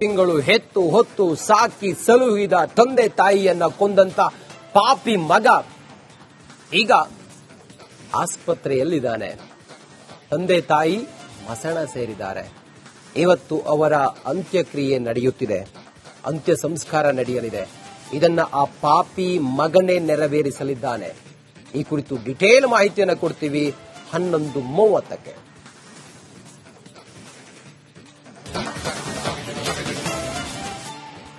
ತಿಂಗಳು ಹೆತ್ತು ಹೊತ್ತು ಸಾಕಿ ಸಲುಹಿದ ತಂದೆ ತಾಯಿಯನ್ನ ಕೊಂದಂತ ಪಾಪಿ ಮಗ ಈಗ ಆಸ್ಪತ್ರೆಯಲ್ಲಿದ್ದಾನೆ. ತಂದೆ ತಾಯಿ ಮಸಣ ಸೇರಿದ್ದಾರೆ. ಇವತ್ತು ಅವರ ಅಂತ್ಯಕ್ರಿಯೆ ನಡೆಯುತ್ತಿದೆ, ಅಂತ್ಯ ಸಂಸ್ಕಾರ ನಡೆಯಲಿದೆ. ಇದನ್ನ ಆ ಪಾಪಿ ಮಗನೇ ನೆರವೇರಿಸಲಿದ್ದಾನೆ. ಈ ಕುರಿತು ಡಿಟೇಲ್ ಮಾಹಿತಿಯನ್ನು ಕೊಡ್ತೀವಿ 11:30ಕ್ಕೆ.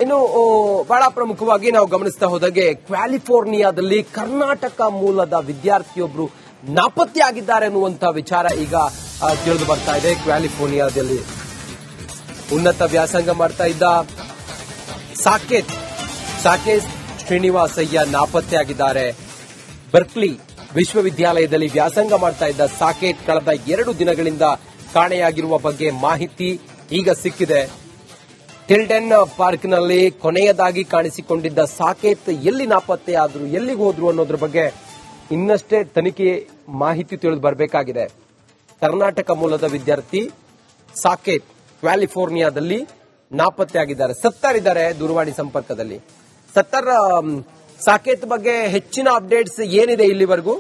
ಇನ್ನು ಬಹಳ ಪ್ರಮುಖವಾಗಿ ನಾವು ಗಮನಿಸ್ತಾ ಹೋದಾಗೆ ಕ್ಯಾಲಿಫೋರ್ನಿಯಾದಲ್ಲಿ ಕರ್ನಾಟಕ ಮೂಲದ ವಿದ್ಯಾರ್ಥಿಯೊಬ್ಬರು ನಾಪತ್ತೆಯಾಗಿದ್ದಾರೆ ಅನ್ನುವಂತಹ ವಿಚಾರ ಈಗ ತಿಳಿದು ಬರ್ತಾ ಇದೆ. ಕ್ಯಾಲಿಫೋರ್ನಿಯಾದಲ್ಲಿ ಉನ್ನತ ವ್ಯಾಸಂಗ ಮಾಡ್ತಾ ಇದ್ದ ಸಾಕೇತ್ ಶ್ರೀನಿವಾಸಯ್ಯ ನಾಪತ್ತೆಯಾಗಿದ್ದಾರೆ. ಬರ್ಕ್ಲಿ ವಿಶ್ವವಿದ್ಯಾಲಯದಲ್ಲಿ ವ್ಯಾಸಂಗ ಮಾಡ್ತಾ ಇದ್ದ ಸಾಕೇತ್ ಕಳೆದ 2 ದಿನಗಳಿಂದ ಕಾಣೆಯಾಗಿರುವ ಬಗ್ಗೆ ಮಾಹಿತಿ ಈಗ ಸಿಕ್ಕಿದೆ. ಟಿಲ್ಡನ್ ಪಾರ್ಕ್ನಲ್ಲಿ ಕೊನೆಯದಾಗಿ ಕಾಣಿಸಿಕೊಂಡಿದ್ದ ಸಾಕೇತ್ ಎಲ್ಲಿ ನಾಪತ್ತೆಯಾದ್ರು, ಎಲ್ಲಿಗೆ ಹೋದ್ರು ಅನ್ನೋದ್ರ ಬಗ್ಗೆ ಇನ್ನಷ್ಟೇ ತನಿಖೆ ಮಾಹಿತಿ ತಿಳಿದು ಬರಬೇಕಾಗಿದೆ. ಕರ್ನಾಟಕ ಮೂಲದ ವಿದ್ಯಾರ್ಥಿ ಸಾಕೇತ್ ಕ್ಯಾಲಿಫೋರ್ನಿಯಾದಲ್ಲಿ ನಾಪತ್ತೆಯಾಗಿದ್ದಾರೆ. ಸತ್ತರ್ ಇದ್ದಾರೆ ದೂರವಾಣಿ ಸಂಪರ್ಕದಲ್ಲಿ. ಸತ್ತರ್, ಸಾಕೇತ್ ಬಗ್ಗೆ ಹೆಚ್ಚಿನ ಅಪ್ಡೇಟ್ಸ್ ಏನಿದೆ ಇಲ್ಲಿವರೆಗೂ?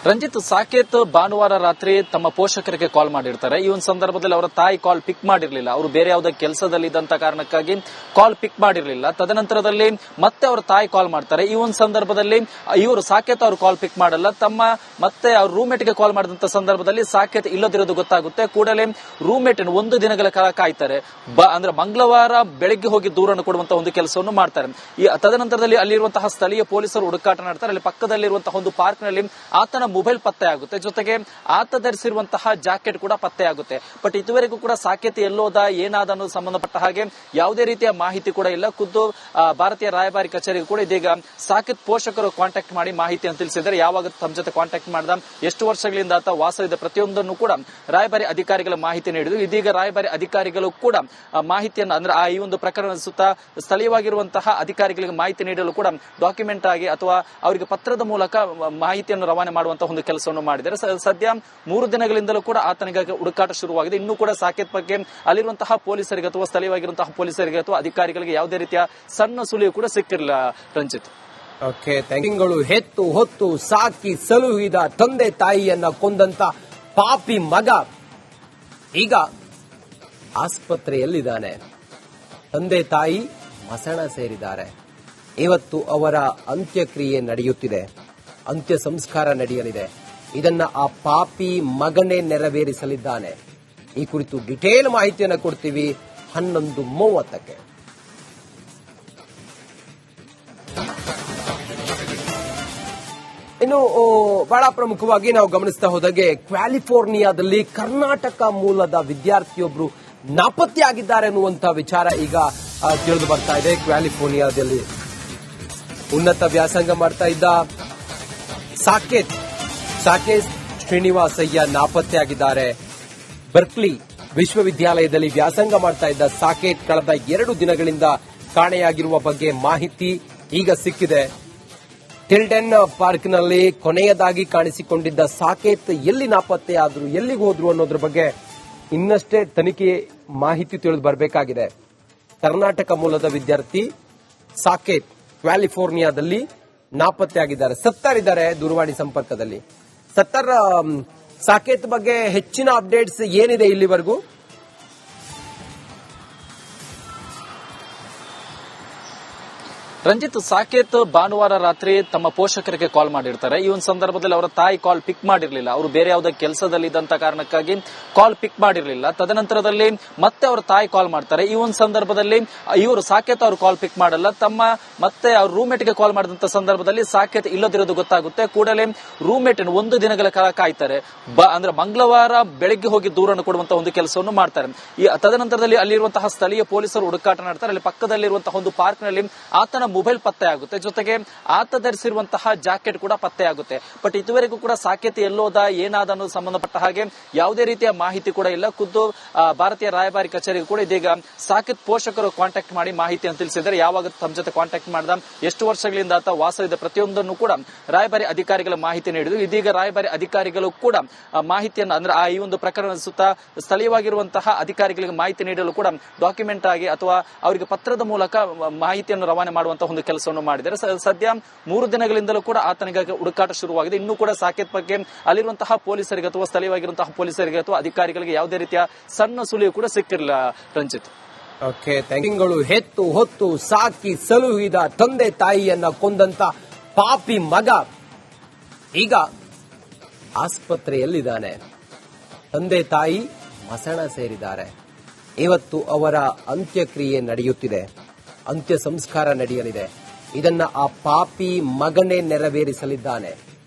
ರಂಜಿತ್, ಸಾಕೇತ್ ಭಾನುವಾರ ರಾತ್ರಿ ತಮ್ಮ ಪೋಷಕರಿಗೆ ಕಾಲ್ ಮಾಡಿರ್ತಾರೆ. ಈ ಒಂದು ಸಂದರ್ಭದಲ್ಲಿ ಅವರ ತಾಯಿ ಕಾಲ್ ಪಿಕ್ ಮಾಡಿರಲಿಲ್ಲ. ಅವರು ಬೇರೆ ಯಾವುದೇ ಕೆಲಸದಲ್ಲಿದ್ದಂತ ಕಾರಣಕ್ಕಾಗಿ ಕಾಲ್ ಪಿಕ್ ಮಾಡಿರಲಿಲ್ಲ. ತದನಂತರದಲ್ಲಿ ಮತ್ತೆ ಅವರ ತಾಯಿ ಕಾಲ್ ಮಾಡ್ತಾರೆ. ಈ ಒಂದು ಸಂದರ್ಭದಲ್ಲಿ ಇವರು ಸಾಕೇತ್ ಅವರು ಕಾಲ್ ಪಿಕ್ ಮಾಡಲ್ಲ. ಮತ್ತೆ ಅವ್ರ ರೂಮ್ಮೇಟ್ಗೆ ಕಾಲ್ ಮಾಡಿದಂತ ಸಂದರ್ಭದಲ್ಲಿ ಸಾಕೇತ್ ಇಲ್ಲದಿರೋದು ಗೊತ್ತಾಗುತ್ತೆ. ಕೂಡಲೇ ರೂಮ್ಮೇಟ್ 1 ದಿನಗಳ ಕಾಲ ಕಾಯ್ತಾರೆ. ಅಂದ್ರೆ ಮಂಗಳವಾರ ಬೆಳಗ್ಗೆ ಹೋಗಿ ದೂರನ್ನು ಕೊಡುವಂತಹ ಒಂದು ಕೆಲಸವನ್ನು ಮಾಡ್ತಾರೆ. ತದನಂತರದಲ್ಲಿ ಅಲ್ಲಿರುವಂತಹ ಸ್ಥಳೀಯ ಪೊಲೀಸರು ಹುಡುಕಾಟ ಮಾಡ್ತಾರೆ. ಅಲ್ಲಿ ಪಕ್ಕದಲ್ಲಿರುವಂತಹ ಒಂದು ಪಾರ್ಕ್ ನಲ್ಲಿ ಆತನ ಮೊಬೈಲ್ ಪತ್ತೆ ಆಗುತ್ತೆ. ಜೊತೆಗೆ ಆತ ಧರಿಸಿರುವಂತಹ ಜಾಕೆಟ್ ಕೂಡ ಪತ್ತೆ ಆಗುತ್ತೆ. ಬಟ್ ಇದುವರೆಗೂ ಕೂಡ ಸಾಕೇತ್ ಎಲ್ಲೋದ ಏನಾದ ಅನ್ನೋದು ಸಂಬಂಧಪಟ್ಟ ಹಾಗೆ ಯಾವುದೇ ರೀತಿಯ ಮಾಹಿತಿ ಕೂಡ ಇಲ್ಲ. ಖುದ್ದು ಭಾರತೀಯ ರಾಯಭಾರಿ ಕಚೇರಿಗೆ ಕೂಡ ಇದೀಗ ಸಾಕೇತ್ ಪೋಷಕರು ಕಾಂಟ್ಯಾಕ್ಟ್ ಮಾಡಿ ಮಾಹಿತಿಯನ್ನು ತಿಳಿಸಿದ್ದಾರೆ. ಯಾವಾಗ ತಮ್ಮ ಜೊತೆ ಕಾಂಟ್ಯಾಕ್ಟ್ ಮಾಡ್ದ, ಎಷ್ಟು ವರ್ಷಗಳಿಂದ ಆತ ವಾಸವಿದೆ, ಪ್ರತಿಯೊಂದನ್ನು ಕೂಡ ರಾಯಭಾರಿ ಅಧಿಕಾರಿಗಳ ಮಾಹಿತಿ ನೀಡಿದ್ರು. ಇದೀಗ ರಾಯಭಾರಿ ಅಧಿಕಾರಿಗಳು ಕೂಡ ಮಾಹಿತಿಯನ್ನು ಅಂದ್ರೆ ಈ ಒಂದು ಪ್ರಕರಣದ ಸುತ್ತ ಸ್ಥಳೀಯವಾಗಿರುವಂತಹ ಅಧಿಕಾರಿಗಳಿಗೆ ಮಾಹಿತಿ ನೀಡಲು ಕೂಡ ಡಾಕ್ಯುಮೆಂಟ್ ಆಗಿ ಅಥವಾ ಅವರಿಗೆ ಪತ್ರದ ಮೂಲಕ ಮಾಹಿತಿಯನ್ನು ರವಾನೆ ಮಾಡುವಂತಹ ಒಂದು ಕೆಲಸವನ್ನು ಮಾಡಿದ್ದಾರೆ. ಸದ್ಯ 3 ದಿನಗಳಿಂದಲೂ ಕೂಡ ಆತನಿಗಾಗಿ ಹುಡುಕಾಟ ಶುರುವಾಗಿದೆ. ಇನ್ನೂ ಕೂಡ ಸಾಕೇತ್ ಬಗ್ಗೆ ಅಲ್ಲಿರುವಂತಹ ಪೊಲೀಸರಿಗೆ ಅಥವಾ ಸ್ಥಳೀಯವಾಗಿರುವಂತಹ ಪೊಲೀಸರಿಗೆ ಅಥವಾ ಅಧಿಕಾರಿಗಳಿಗೆ ಯಾವುದೇ ರೀತಿಯ ಸಣ್ಣ ಸುಳಿವು ಕೂಡ ಸಿಕ್ಕಿರಲಿಲ್ಲ. ರಂಜಿತ್, ಓಕೆ, ತಿಂಗಳು ಹೆತ್ತು ಹೊತ್ತು ಸಾಕಿ ಸಲುಹಿದ ತಂದೆ ತಾಯಿಯನ್ನ ಕೊಂದಂತ ಪಾಪಿ ಮಗ ಈಗ ಆಸ್ಪತ್ರೆಯಲ್ಲಿದ್ದಾನೆ. ತಂದೆ ತಾಯಿ ಮಸಣ ಸೇರಿದ್ದಾರೆ. ಇವತ್ತು ಅವರ ಅಂತ್ಯಕ್ರಿಯೆ ನಡೆಯುತ್ತಿದೆ, ಅಂತ್ಯ ಸಂಸ್ಕಾರ ನಡೆಯಲಿದೆ. ಇದನ್ನ ಆ ಪಾಪಿ ಮಗನೇ ನೆರವೇರಿಸಲಿದ್ದಾನೆ. ಈ ಕುರಿತು ಡಿಟೇಲ್ ಮಾಹಿತಿಯನ್ನು ಕೊಡ್ತೀವಿ 11:30ಕ್ಕೆ. ಇನ್ನು ಬಹಳ ಪ್ರಮುಖವಾಗಿ ನಾವು ಗಮನಿಸ್ತಾ ಹೋದಾಗೆ ಕ್ಯಾಲಿಫೋರ್ನಿಯಾದಲ್ಲಿ ಕರ್ನಾಟಕ ಮೂಲದ ವಿದ್ಯಾರ್ಥಿಯೊಬ್ಬರು ನಾಪತ್ತೆಯಾಗಿದ್ದಾರೆ ಅನ್ನುವಂತಹ ವಿಚಾರ ಈಗ ತಿಳಿದು ಬರ್ತಾ ಇದೆ. ಕ್ಯಾಲಿಫೋರ್ನಿಯಾದಲ್ಲಿ ಉನ್ನತ ವ್ಯಾಸಂಗ ಮಾಡ್ತಾ ಇದ್ದ ಸಾಕೇತ್ ಶ್ರೀನಿವಾಸಯ್ಯ ನಾಪತ್ತೆಯಾಗಿದ್ದಾರೆ. ಬರ್ಕ್ಲಿ ವಿಶ್ವವಿದ್ಯಾಲಯದಲ್ಲಿ ವ್ಯಾಸಂಗ ಮಾಡ್ತಾ ಇದ್ದ ಸಾಕೇತ್ ಕಳೆದ 2 ದಿನಗಳಿಂದ ಕಾಣೆಯಾಗಿರುವ ಬಗ್ಗೆ ಮಾಹಿತಿ ಈಗ ಸಿಕ್ಕಿದೆ. ಟಿಲ್ಡನ್ ಪಾರ್ಕ್ನಲ್ಲಿ ಕೊನೆಯದಾಗಿ ಕಾಣಿಸಿಕೊಂಡಿದ್ದ ಸಾಕೇತ್ ಎಲ್ಲಿ ನಾಪತ್ತೆಯಾದ್ರು, ಎಲ್ಲಿಗೆ ಹೋದ್ರು ಅನ್ನೋದ್ರ ಬಗ್ಗೆ ಇನ್ನಷ್ಟೇ ತನಿಖೆ ಮಾಹಿತಿ ತಿಳಿದು ಬರಬೇಕಾಗಿದೆ. ಕರ್ನಾಟಕ ಮೂಲದ ವಿದ್ಯಾರ್ಥಿ ಸಾಕೇತ್ ಕ್ಯಾಲಿಫೋರ್ನಿಯಾದಲ್ಲಿ ನಾಪತ್ತೆಯಾಗಿದ್ದಾರೆ. ಸತ್ತರ್ ಇದ್ದಾರೆ ದೂರವಾಣಿ ಸಂಪರ್ಕದಲ್ಲಿ. ಸತ್ತರ್, ಸಾಕೇತ್ ಬಗ್ಗೆ ಹೆಚ್ಚಿನ ಅಪ್ಡೇಟ್ಸ್ ಏನಿದೆ ಇಲ್ಲಿವರೆಗೂ? ರಂಜಿತ್, ಸಾಕೇತ್ ಭಾನುವಾರ ರಾತ್ರಿ ತಮ್ಮ ಪೋಷಕರಿಗೆ ಕಾಲ್ ಮಾಡಿರ್ತಾರೆ. ಈ ಒಂದು ಸಂದರ್ಭದಲ್ಲಿ ಅವರ ತಾಯಿ ಕಾಲ್ ಪಿಕ್ ಮಾಡಿರಲಿಲ್ಲ. ಅವರು ಬೇರೆ ಯಾವುದೇ ಕೆಲಸದಲ್ಲಿದ್ದಂತ ಕಾರಣಕ್ಕಾಗಿ ಕಾಲ್ ಪಿಕ್ ಮಾಡಿರಲಿಲ್ಲ. ತದನಂತರದಲ್ಲಿ ಮತ್ತೆ ಅವರ ತಾಯಿ ಕಾಲ್ ಮಾಡ್ತಾರೆ. ಈ ಒಂದು ಸಂದರ್ಭದಲ್ಲಿ ಇವರು ಸಾಕೇತ್ ಅವರು ಕಾಲ್ ಪಿಕ್ ಮಾಡಲ್ಲ. ಮತ್ತೆ ಅವ್ರ ರೂಮ್ಮೇಟ್ಗೆ ಕಾಲ್ ಮಾಡಿದಂತ ಸಂದರ್ಭದಲ್ಲಿ ಸಾಕೇತ್ ಇಲ್ಲದಿರೋದು ಗೊತ್ತಾಗುತ್ತೆ. ಕೂಡಲೇ ರೂಮ್ಮೇಟ್ 1 ದಿನಗಳ ಕಾಲ ಕಾಯ್ತಾರೆ. ಅಂದ್ರೆ ಮಂಗಳವಾರ ಬೆಳಗ್ಗೆ ಹೋಗಿ ದೂರನ್ನು ಕೊಡುವಂತಹ ಒಂದು ಕೆಲಸವನ್ನು ಮಾಡ್ತಾರೆ. ತದನಂತರದಲ್ಲಿ ಅಲ್ಲಿರುವಂತಹ ಸ್ಥಳೀಯ ಪೊಲೀಸರು ಹುಡುಕಾಟ ಮಾಡ್ತಾರೆ. ಅಲ್ಲಿ ಪಕ್ಕದಲ್ಲಿರುವಂತಹ ಒಂದು ಪಾರ್ಕ್ ನಲ್ಲಿ ಆತನ ಮೊಬೈಲ್ ಪತ್ತೆ ಆಗುತ್ತೆ, ಜೊತೆಗೆ ಆತ ಧರಿಸಿರುವಂತಹ ಜಾಕೆಟ್ ಕೂಡ ಪತ್ತೆ ಆಗುತ್ತೆ. ಬಟ್ ಇದುವರೆಗೂ ಕೂಡ ಸಾಕೇತ್ ಎಲ್ಲೋದ ಏನಾದ ಅನ್ನೋದು ಸಂಬಂಧಪಟ್ಟ ಹಾಗೆ ಯಾವುದೇ ರೀತಿಯ ಮಾಹಿತಿ ಕೂಡ ಇಲ್ಲ. ಖುದ್ದು ಭಾರತೀಯ ರಾಯಭಾರಿ ಕಚೇರಿಗೂ ಕೂಡ ಇದೀಗ ಸಾಕೇತ್ ಪೋಷಕರು ಕಾಂಟ್ಯಾಕ್ಟ್ ಮಾಡಿ ಮಾಹಿತಿಯನ್ನು ತಿಳಿಸಿದ್ದಾರೆ. ಯಾವಾಗ ತಮ್ಮ ಜೊತೆ ಕಾಂಟ್ಯಾಕ್ಟ್ ಮಾಡ್ದ, ಎಷ್ಟು ವರ್ಷಗಳಿಂದ ಆತ ವಾಸವಿದೆ, ಪ್ರತಿಯೊಂದನ್ನು ಕೂಡ ರಾಯಭಾರಿ ಅಧಿಕಾರಿಗಳ ಮಾಹಿತಿ ನೀಡಿದ್ರು. ಇದೀಗ ರಾಯಭಾರಿ ಅಧಿಕಾರಿಗಳು ಕೂಡ ಮಾಹಿತಿಯನ್ನು ಅಂದ್ರೆ ಈ ಒಂದು ಪ್ರಕರಣದ ಸುತ್ತ ಸ್ಥಳೀಯವಾಗಿರುವಂತಹ ಅಧಿಕಾರಿಗಳಿಗೆ ಮಾಹಿತಿ ನೀಡಲು ಕೂಡ ಡಾಕ್ಯುಮೆಂಟ್ ಆಗಿ ಅಥವಾ ಅವರಿಗೆ ಪತ್ರದ ಮೂಲಕ ಮಾಹಿತಿಯನ್ನು ರವಾನೆ ಮಾಡುವಂತಹ ಒಂದು ಕೆಲಸವನ್ನು ಮಾಡಿದ್ದಾರೆ. ಸದ್ಯ 3 ದಿನಗಳಿಂದಲೂ ಕೂಡ ಆತನಿಗಾಗಿ ಹುಡುಕಾಟ ಶುರುವಾಗಿದೆ. ಇನ್ನೂ ಕೂಡ ಸಾಕೇತ್ ಬಗ್ಗೆ ಅಲ್ಲಿರುವಂತಹ ಪೊಲೀಸರಿಗೆ ಅಥವಾ ಸ್ಥಳೀಯವಾಗಿರುವಂತಹ ಪೊಲೀಸರಿಗೆ ಅಥವಾ ಅಧಿಕಾರಿಗಳಿಗೆ ಯಾವುದೇ ರೀತಿಯ ಸಣ್ಣ ಸುಳಿವು ಕೂಡ ಸಿಕ್ಕಿರಲಿಲ್ಲ. ರಂಜಿತ್, ಓಕೆ, ತಿಂಗಳು ಹೆತ್ತು ಹೊತ್ತು ಸಾಕಿ ಸಲುಹಿದ ತಂದೆ ತಾಯಿಯನ್ನ ಕೊಂದಂತ ಪಾಪಿ ಮಗ ಈಗ ಆಸ್ಪತ್ರೆಯಲ್ಲಿದ್ದಾನೆ. ತಂದೆ ತಾಯಿ ಮಸಣ ಸೇರಿದ್ದಾರೆ. ಇವತ್ತು ಅವರ ಅಂತ್ಯಕ್ರಿಯೆ ನಡೆಯುತ್ತಿದೆ, ಅಂತ್ಯ ಸಂಸ್ಕಾರ ನಡೆಯಲಿದೆ. ಇದನ್ನ ಆ ಪಾಪಿ ಮಗನೇ ನೆರವೇರಿಸಲಿದ್ದಾನೆ.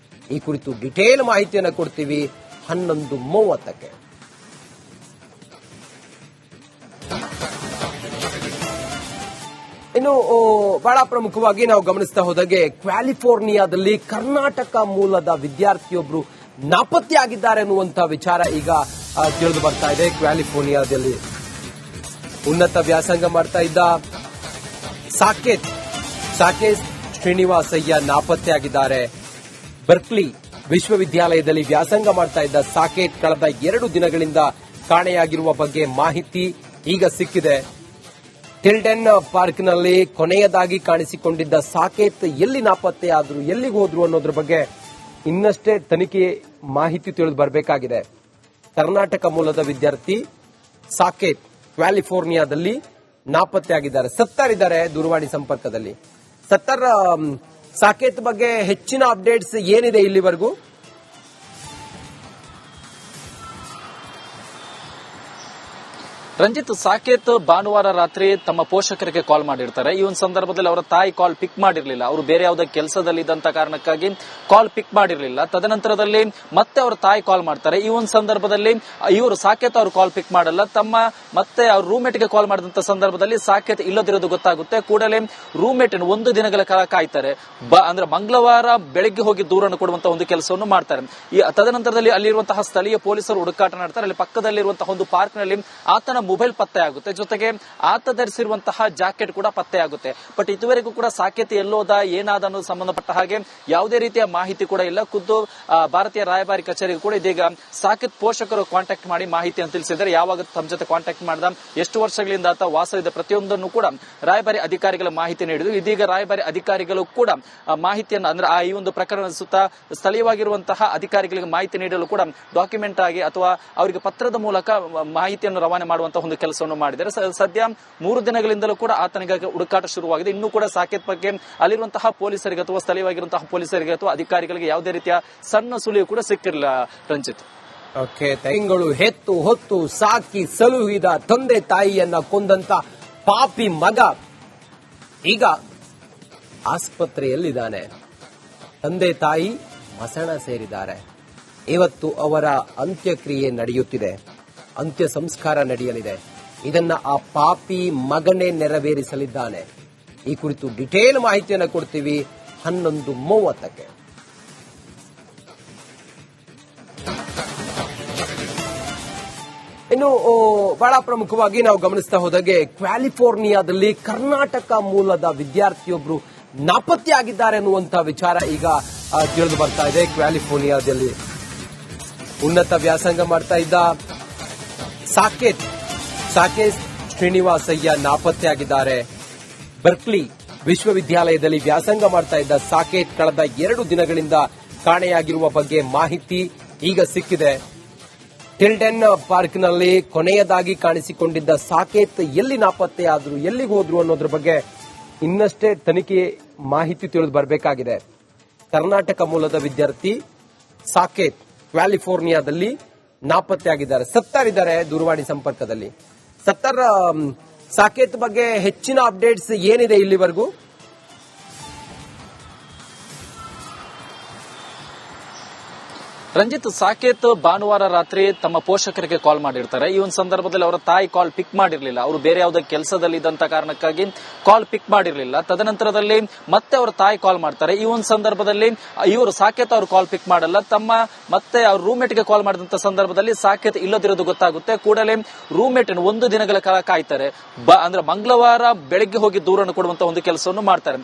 ಈ ಕುರಿತು ಡಿಟೇಲ್ ಮಾಹಿತಿಯನ್ನು ಕೊಡ್ತೀವಿ 11:30ಕ್ಕೆ. ಇನ್ನು ಬಹಳ ಪ್ರಮುಖವಾಗಿ ನಾವು ಗಮನಿಸ್ತಾ ಹೋದಾಗೆ ಕ್ಯಾಲಿಫೋರ್ನಿಯಾದಲ್ಲಿ ಕರ್ನಾಟಕ ಮೂಲದ ವಿದ್ಯಾರ್ಥಿಯೊಬ್ಬರು ನಾಪತ್ತೆಯಾಗಿದ್ದಾರೆ ಅನ್ನುವಂತಹ ವಿಚಾರ ಈಗ ತಿಳಿದು ಬರ್ತಾ ಇದೆ. ಕ್ಯಾಲಿಫೋರ್ನಿಯಾದಲ್ಲಿ ಉನ್ನತ ವ್ಯಾಸಂಗ ಮಾಡ್ತಾ ಇದ್ದ ಸಾಕೇತ್ ಶ್ರೀನಿವಾಸಯ್ಯ ನಾಪತ್ತೆಯಾಗಿದ್ದಾರೆ. ಬರ್ಕ್ಲಿ ವಿಶ್ವವಿದ್ಯಾಲಯದಲ್ಲಿ ವ್ಯಾಸಂಗ ಮಾಡ್ತಾ ಇದ್ದ ಸಾಕೇತ್ ಕಳೆದ 2 ದಿನಗಳಿಂದ ಕಾಣೆಯಾಗಿರುವ ಬಗ್ಗೆ ಮಾಹಿತಿ ಈಗ ಸಿಕ್ಕಿದೆ. ಟಿಲ್ಡನ್ ಪಾರ್ಕ್ನಲ್ಲಿ ಕೊನೆಯದಾಗಿ ಕಾಣಿಸಿಕೊಂಡಿದ್ದ ಸಾಕೇತ್ ಎಲ್ಲಿ ನಾಪತ್ತೆಯಾದ್ರು, ಎಲ್ಲಿಗೆ ಹೋದ್ರು ಅನ್ನೋದ್ರ ಬಗ್ಗೆ ಇನ್ನಷ್ಟೇ ತನಿಖೆ ಮಾಹಿತಿ ತಿಳಿದು ಬರಬೇಕಾಗಿದೆ. ಕರ್ನಾಟಕ ಮೂಲದ ವಿದ್ಯಾರ್ಥಿ ಸಾಕೇತ್ ಕ್ಯಾಲಿಫೋರ್ನಿಯಾದಲ್ಲಿ ನಾಪತ್ತೆಯಾಗಿದ್ದಾರೆ. ಸತ್ತರಿದ್ದಾರೆ ದೂರವಾಣಿ ಸಂಪರ್ಕದಲ್ಲಿ. ಸಾಕೇತ್ ಬಗ್ಗೆ ಹೆಚ್ಚಿನ ಅಪ್ಡೇಟ್ಸ್ ಏನಿದೆ ಇಲ್ಲಿವರೆಗೂ? ರಂಜಿತ್, ಸಾಕೇತ್ ಭಾನುವಾರ ರಾತ್ರಿ ತಮ್ಮ ಪೋಷಕರಿಗೆ ಕಾಲ್ ಮಾಡಿರ್ತಾರೆ. ಈ ಒಂದು ಸಂದರ್ಭದಲ್ಲಿ ಅವರ ತಾಯಿ ಕಾಲ್ ಪಿಕ್ ಮಾಡಿರಲಿಲ್ಲ. ಅವರು ಬೇರೆ ಯಾವುದೇ ಕೆಲಸದಲ್ಲಿ ಇದ್ದಂತ ಕಾರಣಕ್ಕಾಗಿ ಕಾಲ್ ಪಿಕ್ ಮಾಡಿರಲಿಲ್ಲ. ತದನಂತರದಲ್ಲಿ ಮತ್ತೆ ಅವರ ತಾಯಿ ಕಾಲ್ ಮಾಡ್ತಾರೆ. ಈ ಒಂದು ಸಂದರ್ಭದಲ್ಲಿ ಇವರು ಸಾಕೇತ್ ಅವರು ಕಾಲ್ ಪಿಕ್ ಮಾಡಲ್ಲ. ಮತ್ತೆ ಅವ್ರ ರೂಮ್ಮೇಟ್ಗೆ ಕಾಲ್ ಮಾಡಿದಂತ ಸಂದರ್ಭದಲ್ಲಿ ಸಾಕೇತ್ ಇಲ್ಲದಿರೋದು ಗೊತ್ತಾಗುತ್ತೆ. ಕೂಡಲೇ ರೂಮ್ಮೇಟ್ 1 ದಿನಗಳ ಕಾಲ ಕಾಯ್ತಾರೆ. ಅಂದ್ರೆ ಮಂಗಳವಾರ ಬೆಳಗ್ಗೆ ಹೋಗಿ ದೂರನ್ನು ಕೊಡುವಂತಹ ಒಂದು ಕೆಲಸವನ್ನು ಮಾಡ್ತಾರೆ. ತದನಂತರದಲ್ಲಿ ಅಲ್ಲಿರುವಂತಹ ಸ್ಥಳೀಯ ಪೊಲೀಸರು ಹುಡುಕಾಟ ನಡೆತಾರೆ. ಅಲ್ಲಿ ಪಕ್ಕದಲ್ಲಿರುವಂತಹ ಒಂದು ಪಾರ್ಕ್ ನಲ್ಲಿ ಆತನ ಮೊಬೈಲ್ ಪತ್ತೆ ಆಗುತ್ತೆ, ಜೊತೆಗೆ ಆತ ಧರಿಸಿರುವಂತಹ ಜಾಕೆಟ್ ಕೂಡ ಪತ್ತೆ ಆಗುತ್ತೆ. ಬಟ್ ಇದುವರೆಗೂ ಕೂಡ ಸಾಕೇತ್ ಎಲ್ಲೋದ ಏನಾದ ಅನ್ನೋದು ಸಂಬಂಧಪಟ್ಟ ಹಾಗೆ ಯಾವುದೇ ರೀತಿಯ ಮಾಹಿತಿ ಕೂಡ ಇಲ್ಲ. ಖುದ್ದು ಭಾರತೀಯ ರಾಯಭಾರಿ ಕಚೇರಿಗೂ ಕೂಡ ಇದೀಗ ಸಾಕೇತ್ ಪೋಷಕರು ಕಾಂಟ್ಯಾಕ್ಟ್ ಮಾಡಿ ಮಾಹಿತಿಯನ್ನು ತಿಳಿಸಿದ್ದಾರೆ. ಯಾವಾಗ ತಮ್ಮ ಜೊತೆ ಕಾಂಟ್ಯಾಕ್ಟ್ ಮಾಡ್ದ, ಎಷ್ಟು ವರ್ಷಗಳಿಂದ ಆತ ವಾಸವಿದೆ, ಪ್ರತಿಯೊಂದನ್ನು ಕೂಡ ರಾಯಭಾರಿ ಅಧಿಕಾರಿಗಳ ಮಾಹಿತಿ ನೀಡಿದ್ರು. ಇದೀಗ ರಾಯಭಾರಿ ಅಧಿಕಾರಿಗಳು ಕೂಡ ಮಾಹಿತಿಯನ್ನು ಅಂದ್ರೆ ಈ ಒಂದು ಪ್ರಕರಣದ ಸುತ್ತ ಸ್ಥಳೀಯವಾಗಿರುವಂತಹ ಅಧಿಕಾರಿಗಳಿಗೆ ಮಾಹಿತಿ ನೀಡಲು ಕೂಡ ಡಾಕ್ಯುಮೆಂಟ್ ಆಗಿ ಅಥವಾ ಅವರಿಗೆ ಪತ್ರದ ಮೂಲಕ ಮಾಹಿತಿಯನ್ನು ರವಾನೆ ಮಾಡುವಂತಹ ಒಂದು ಕೆಲಸವನ್ನು ಮಾಡಿದ್ದಾರೆ. ಸದ್ಯ 3 ದಿನಗಳಿಂದಲೂ ಕೂಡ ಆತನಿಗಾಗಿ ಹುಡುಕಾಟ ಶುರುವಾಗಿದೆ. ಇನ್ನೂ ಕೂಡ ಸಾಕೇತ್ ಬಗ್ಗೆ ಅಲ್ಲಿರುವಂತಹ ಪೊಲೀಸರಿಗೆ ಅಥವಾ ಸ್ಥಳೀಯವಾಗಿರುವಂತಹ ಪೊಲೀಸರಿಗೆ ಅಥವಾ ಅಧಿಕಾರಿಗಳಿಗೆ ಯಾವುದೇ ರೀತಿಯ ಸಣ್ಣ ಸುಳಿವು ಕೂಡ ಸಿಕ್ಕಿರಲಿಲ್ಲ. ರಂಜಿತ್, ಓಕೆ, ತಿಂಗಳು ಹೆತ್ತು ಹೊತ್ತು ಸಾಕಿ ಸಲುಹಿದ ತಂದೆ ತಾಯಿಯನ್ನ ಕೊಂದಂತ ಪಾಪಿ ಮಗ ಈಗ ಆಸ್ಪತ್ರೆಯಲ್ಲಿದ್ದಾನೆ. ತಂದೆ ತಾಯಿ ಮಸಣ ಸೇರಿದ್ದಾರೆ. ಇವತ್ತು ಅವರ ಅಂತ್ಯಕ್ರಿಯೆ ನಡೆಯುತ್ತಿದೆ, ಅಂತ್ಯ ಸಂಸ್ಕಾರ ನಡೆಯಲಿದೆ. ಇದನ್ನ ಆ ಪಾಪಿ ಮಗನೇ ನೆರವೇರಿಸಲಿದ್ದಾನೆ. ಈ ಕುರಿತು ಡಿಟೇಲ್ ಮಾಹಿತಿಯನ್ನು ಕೊಡ್ತೀವಿ 11:30ಕ್ಕೆ. ಇನ್ನು ಬಹಳ ಪ್ರಮುಖವಾಗಿ ನಾವು ಗಮನಿಸ್ತಾ ಹೋದಾಗೆ ಕ್ಯಾಲಿಫೋರ್ನಿಯಾದಲ್ಲಿ ಕರ್ನಾಟಕ ಮೂಲದ ವಿದ್ಯಾರ್ಥಿಯೊಬ್ಬರು ನಾಪತ್ತೆಯಾಗಿದ್ದಾರೆ ಅನ್ನುವಂತಹ ವಿಚಾರ ಈಗ ತಿಳಿದು ಬರ್ತಾ ಇದೆ. ಕ್ಯಾಲಿಫೋರ್ನಿಯಾದಲ್ಲಿ ಉನ್ನತ ವ್ಯಾಸಂಗ ಮಾಡ್ತಾ ಇದ್ದ ಸಾಕೇತ್ ಶ್ರೀನಿವಾಸಯ್ಯ ನಾಪತ್ತೆಯಾಗಿದ್ದಾರೆ. ಬರ್ಕ್ಲಿ ವಿಶ್ವವಿದ್ಯಾಲಯದಲ್ಲಿ ವ್ಯಾಸಂಗ ಮಾಡ್ತಾ ಇದ್ದ ಸಾಕೇತ್ ಕಳೆದ 2 ದಿನಗಳಿಂದ ಕಾಣೆಯಾಗಿರುವ ಬಗ್ಗೆ ಮಾಹಿತಿ ಈಗ ಸಿಕ್ಕಿದೆ. ಟಿಲ್ಡನ್ ಪಾರ್ಕ್ನಲ್ಲಿ ಕೊನೆಯದಾಗಿ ಕಾಣಿಸಿಕೊಂಡಿದ್ದ ಸಾಕೇತ್ ಎಲ್ಲಿ ನಾಪತ್ತೆಯಾದ್ರು, ಎಲ್ಲಿಗೆ ಹೋದ್ರು ಅನ್ನೋದ್ರ ಬಗ್ಗೆ ಇನ್ನಷ್ಟೇ ತನಿಖೆ ಮಾಹಿತಿ ತಿಳಿದು ಬರಬೇಕಾಗಿದೆ. ಕರ್ನಾಟಕ ಮೂಲದ ವಿದ್ಯಾರ್ಥಿ ಸಾಕೇತ್ ಕ್ಯಾಲಿಫೋರ್ನಿಯಾದಲ್ಲಿ ನಾಪತ್ತೆಯಾಗಿದ್ದಾರೆ. ಸತ್ತರಿದ್ದಾರೆ ದೂರವಾಣಿ ಸಂಪರ್ಕದಲ್ಲಿ. ಸಾಕೇತ್ ಬಗ್ಗೆ ಹೆಚ್ಚಿನ ಅಪ್ಡೇಟ್ಸ್ ಏನಿದೆ ಇಲ್ಲಿವರೆಗೂ? ರಂಜಿತ್, ಸಾಕೇತ್ ಭಾನುವಾರ ರಾತ್ರಿ ತಮ್ಮ ಪೋಷಕರಿಗೆ ಕಾಲ್ ಮಾಡಿರ್ತಾರೆ. ಈ ಒಂದು ಸಂದರ್ಭದಲ್ಲಿ ಅವರ ತಾಯಿ ಕಾಲ್ ಪಿಕ್ ಮಾಡಿರ್ಲಿಲ್ಲ. ಅವರು ಬೇರೆ ಯಾವುದೋ ಕೆಲಸದಲ್ಲಿ ಇದ್ದಂತ ಕಾರಣಕ್ಕಾಗಿ ಕಾಲ್ ಪಿಕ್ ಮಾಡಿರ್ಲಿಲ್ಲ. ತದನಂತರದಲ್ಲಿ ಮತ್ತೆ ಅವರ ತಾಯಿ ಕಾಲ್ ಮಾಡ್ತಾರೆ. ಈ ಒಂದು ಸಂದರ್ಭದಲ್ಲಿ ಇವರು ಸಾಕೇತ್ ಅವರು ಕಾಲ್ ಪಿಕ್ ಮಾಡಲ್ಲ. ಮತ್ತೆ ಅವ್ರ ರೂಮ್ಮೇಟ್ ಗೆ ಕಾಲ್ ಮಾಡಿದಂತ ಸಂದರ್ಭದಲ್ಲಿ ಸಾಕೇತ್ ಇಲ್ಲದಿರೋದು ಗೊತ್ತಾಗುತ್ತೆ. ಕೂಡಲೇ ರೂಮ್ಮೇಟ್ ಒಂದು ದಿನಗಳ ಕಾಲ ಕಾಯ್ತಾರೆ. ಅಂದ್ರೆ ಮಂಗಳವಾರ ಬೆಳಗ್ಗೆ ಹೋಗಿ ದೂರನ್ನು ಕೊಡುವಂತಹ ಒಂದು ಕೆಲಸವನ್ನು ಮಾಡ್ತಾರೆ.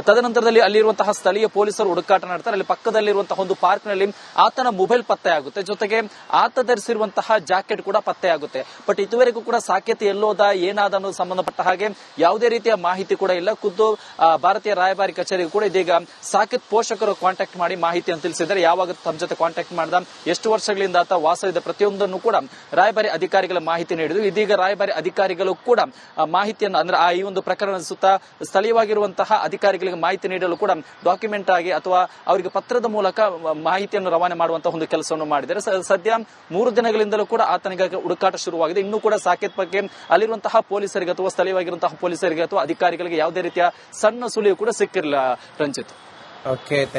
ತದನಂತರದಲ್ಲಿ ಅಲ್ಲಿರುವಂತಹ ಸ್ಥಳೀಯ ಪೊಲೀಸರು ಹುಡುಕಾಟ ನಡೆಸ್ತಾರೆ. ಅಲ್ಲಿ ಪಕ್ಕದಲ್ಲಿರುವಂತಹ ಒಂದು ಪಾರ್ಕ್ ನಲ್ಲಿ ಆತನ ಮೊಬೈಲ್ ಪತ್ತೆ ಆಗುತ್ತೆ. ಜೊತೆಗೆ ಆತ ಧರಿಸಿರುವಂತಹ ಜಾಕೆಟ್ ಕೂಡ ಪತ್ತೆ ಆಗುತ್ತೆ. ಬಟ್ ಇದುವರೆಗೂ ಕೂಡ ಸಾಕೇತ್ ಎಲ್ಲೋದ ಏನಾದ ಅನ್ನೋದು ಸಂಬಂಧಪಟ್ಟ ಹಾಗೆ ಯಾವುದೇ ರೀತಿಯ ಮಾಹಿತಿ ಕೂಡ ಇಲ್ಲ. ಖುದ್ದು ಭಾರತೀಯ ರಾಯಭಾರಿ ಕಚೇರಿಗೆ ಕೂಡ ಇದೀಗ ಸಾಕೇತ್ ಪೋಷಕರು ಕಾಂಟ್ಯಾಕ್ಟ್ ಮಾಡಿ ಮಾಹಿತಿಯನ್ನು ತಿಳಿಸಿದ್ದಾರೆ. ಯಾವಾಗ ತಮ್ಮ ಜೊತೆ ಕಾಂಟ್ಯಾಕ್ಟ್ ಮಾಡ್ದ, ಎಷ್ಟು ವರ್ಷಗಳಿಂದ ಆತ ವಾಸವಿದೆ, ಪ್ರತಿಯೊಂದನ್ನು ಕೂಡ ರಾಯಭಾರಿ ಅಧಿಕಾರಿಗಳ ಮಾಹಿತಿ ನೀಡಿದ್ರು. ಇದೀಗ ರಾಯಭಾರಿ ಅಧಿಕಾರಿಗಳು ಕೂಡ ಮಾಹಿತಿಯನ್ನು ಅಂದ್ರೆ ಈ ಒಂದು ಪ್ರಕರಣದ ಸುತ್ತ ಸ್ಥಳೀಯವಾಗಿರುವಂತಹ ಅಧಿಕಾರಿಗಳಿಗೆ ಮಾಹಿತಿ ನೀಡಲು ಕೂಡ ಡಾಕ್ಯುಮೆಂಟ್ ಆಗಿ ಅಥವಾ ಅವರಿಗೆ ಪತ್ರದ ಮೂಲಕ ಮಾಹಿತಿಯನ್ನು ರವಾನೆ ಮಾಡುವಂತಹ ಒಂದು ಕೆಲಸವನ್ನು ಮಾಡಿದ್ದಾರೆ. ಸದ್ಯ 3 ದಿನಗಳಿಂದಲೂ ಕೂಡ ಆತನಿಗಾಗಿ ಹುಡುಕಾಟ ಶುರುವಾಗಿದೆ. ಇನ್ನೂ ಕೂಡ ಸಾಕೇತ್ ಬಗ್ಗೆ ಅಲ್ಲಿರುವಂತಹ ಪೊಲೀಸರಿಗೆ ಅಥವಾ ಸ್ಥಳೀಯವಾಗಿರುವಂತಹ ಪೊಲೀಸರಿಗೆ ಅಥವಾ ಅಧಿಕಾರಿಗಳಿಗೆ ಯಾವುದೇ ರೀತಿಯ ಸಣ್ಣ ಸುಳಿವು ಕೂಡ ಸಿಕ್ಕಿರಲಿಲ್ಲ. ರಂಜಿತ್. ಓಕೆ.